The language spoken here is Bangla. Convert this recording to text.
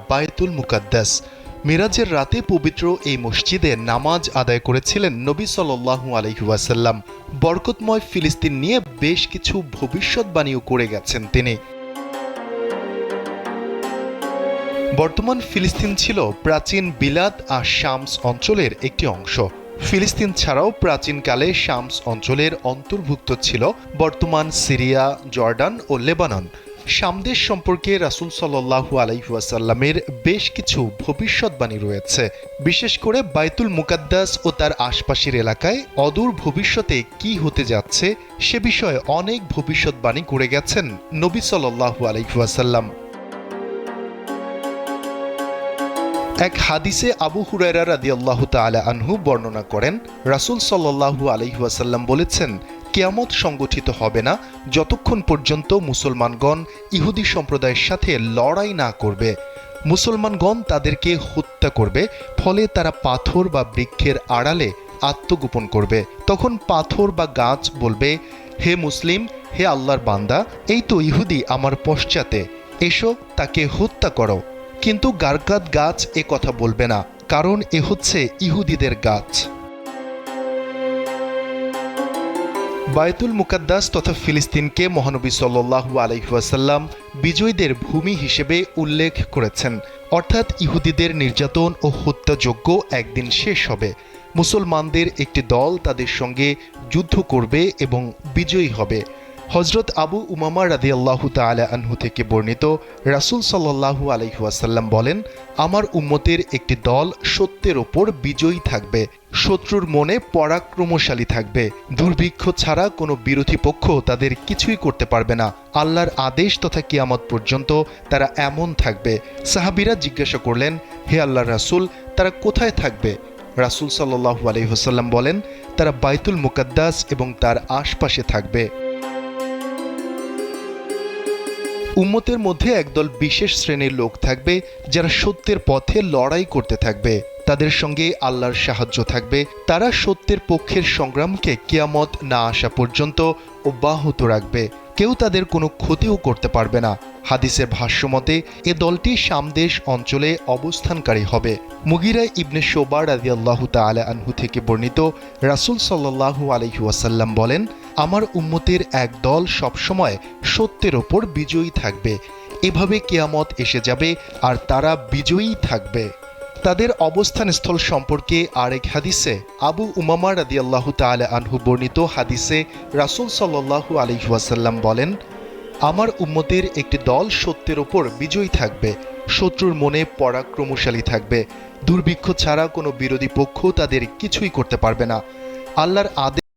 বায়তুল মুকাদ্দাস। মিরাজের রাতে পবিত্র এই মসজিদে নামাজ আদায় করেছিলেন নবী সাল্লাল্লাহু আলাইহি ওয়াসাল্লাম। বরকতময় ফিলিস্তিন নিয়ে বেশ কিছু ভবিষ্যৎবাণীও করে গেছেন তিনি। বর্তমান ফিলিস্তিন ছিল প্রাচীন বিলাদ আর শামস অঞ্চলের একটি অংশ। ফিলিস্তিন ছাড়াও প্রাচীনকালে শামস অঞ্চলের অন্তর্ভুক্ত ছিল বর্তমান সিরিয়া, জর্ডান ও লেবানন। শামদেশ সম্পর্কে রাসূল সাল্লাল্লাহু আলাইহি ওয়াসাল্লামের বেশ কিছু ভবিষ্যৎবাণী রয়েছে। বিশেষ করে বায়তুল মুকাদ্দাস ও তার আশপাশের এলাকায় অদূর ভবিষ্যতে কি হতে যাচ্ছে সে বিষয়ে অনেক ভবিষ্যৎবাণী করে গেছেন নবী সাল্লাল্লাহু আলাইহি ওয়াসাল্লাম। এক হাদিসে আবু হুরায়রা রাদিয়াল্লাহু তাআলা আনহু বর্ণনা করেন, রাসূল সাল্লাল্লাহু আলাইহি ওয়াসাল্লাম বলেছেন, কিয়ামত সংগঠিত হবে না যতক্ষণ পর্যন্ত মুসলমানগণ ইহুদি সম্প্রদায়ের সাথে লড়াই না করবে। মুসলমানগণ তাদেরকে হত্যা করবে, ফলে তারা পাথর বা বৃক্ষের আড়ালে আত্মগোপন করবে। তখন পাথর বা গাছ বলবে, হে মুসলিম, হে আল্লাহর বান্দা, এই তো ইহুদি আমার পশ্চাতে, এসো তাকে হত্যা করো। কিন্তু গারকাত গাছ এ কথা বলবে না, কারণ এ হচ্ছে ইহুদিদের গাছ। বায়তুল মুকাদ্দাস তথা ফিলিস্তিনকে মহানবী সাল্লাল্লাহু আলাইহি ওয়াসাল্লাম বিজয়ীদের ভূমি হিসেবে উল্লেখ করেছেন। অর্থাৎ ইহুদিদের নির্যাতন ও হত্যাযজ্ঞ একদিন শেষ হবে। মুসলমানদের একটি দল তাদের সঙ্গে যুদ্ধ করবে এবং বিজয়ী হবে। হযরত আবু উমামা রাদিয়াল্লাহু তাআলা আনহু থেকে বর্ণিত, রাসূল সাল্লাল্লাহু আলাইহি ওয়াসাল্লাম বলেন, আমার উম্মতের একটি দল সত্যের ওপর বিজয়ী থাকবে, শত্রুর মনে পরাক্রমশালী থাকবে। দুর্ভিক্ষ ছাড়া কোনো বিরোধী পক্ষ তাদের কিছুই করতে পারবে না। আল্লাহর আদেশ তথা কিয়ামত পর্যন্ত তারা এমন থাকবে। সাহাবীরা জিজ্ঞাসা করলেন, হে আল্লাহর রাসূল, তারা কোথায় থাকবে? রাসূল সাল্লাল্লাহু আলাইহি ওয়াসাল্লাম বলেন, তারা বায়তুল মুকাদ্দাস এবং তার আশপাশে থাকবে। উম্মতের মধ্যে একদল বিশেষ শ্রেণীর লোক থাকবে যারা সত্যের পথে লড়াই করতে থাকবে। তাদের সঙ্গে আল্লাহর সাহায্য থাকবে। তারা সত্যের পক্ষের সংগ্রামকে কিয়ামত না আসা পর্যন্ত অব্যাহত রাখবে। কেউ তাদের কোনো ক্ষতিও করতে পারবে না। হাদিসের ভাষ্যমতে এ দলটি শামদেশ অঞ্চলে অবস্থানকারী হবে। মুগিরা ইবনে শুবা রাদিয়াল্লাহু তাআলা আনহু থেকে বর্ণিত, রাসূল সাল্লাল্লাহু আলাইহি ওয়াসাল্লাম বলেন, আমার উম্মতের এক দল সবসময় সত্যের ওপর বিজয়ী থাকবে। এভাবে কিয়ামত এসে যাবে আর তারা বিজয়ী থাকবে। তাদের অবস্থানস্থল সম্পর্কে আরেক হাদিসে আবু উমামা রাদিয়াল্লাহু তাআলা আনহু বর্ণিত হাদিসে রাসূল সাল্লাল্লাহু আলাইহি ওয়াসাল্লাম বলেন, আমার উম্মতের একটি দল সত্যের ওপর বিজয়ী থাকবে, শত্রুর মনে পরাক্রমশালী থাকবে। দুর্ভিক্ষ ছাড়া কোনো বিরোধী পক্ষ তাদের কিছুই করতে পারবে না। আল্লাহর আদেশ